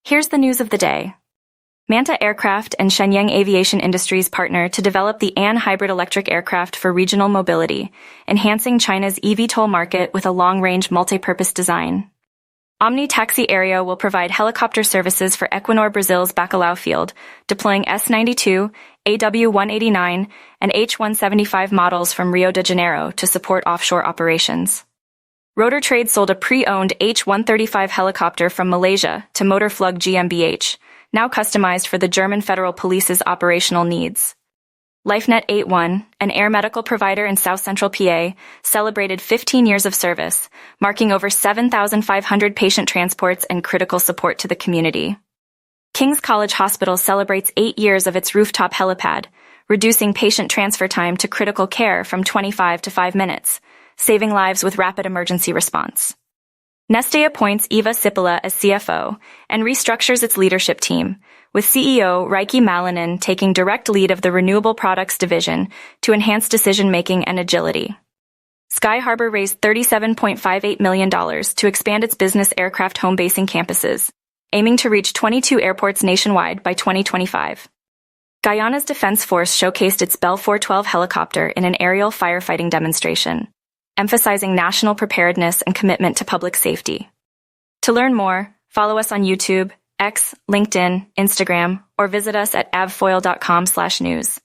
Here's the news of the day. Manta Aircraft and Shenyang Aviation Industries partner to develop the An hybrid electric aircraft for regional mobility, enhancing China's eVTOL market with a long-range multi-purpose design. Omni Taxi Aéreo will provide helicopter services for Equinor Brazil's Bacalhau field, deploying S-92, AW-189, and H-175 models from Rio de Janeiro to support offshore operations. Rotor Trade sold a pre-owned H-135 helicopter from Malaysia to Motorflug GmbH, now customized for the German Federal Police's operational needs. LifeNet 81, an air medical provider in South Central PA, celebrated 15 years of service, marking over 7,500 patient transports and critical support to the community. King's College Hospital celebrates 8 years of its rooftop helipad, reducing patient transfer time to critical care from 25 to 5 minutes, saving lives with rapid emergency response. Neste appoints Eva Sipila as CFO and restructures its leadership team, with CEO Reiki Malinen taking direct lead of the Renewable Products Division to enhance decision-making and agility. Sky Harbor raised $37.58 million to expand its business aircraft home basing campuses, aiming to reach 22 airports nationwide by 2025. Guyana's Defense Force showcased its Bell 412 helicopter in an aerial firefighting demonstration, emphasizing national preparedness and commitment to public safety. To learn more, follow us on YouTube, X, LinkedIn, Instagram, or visit us at avfoil.com/news.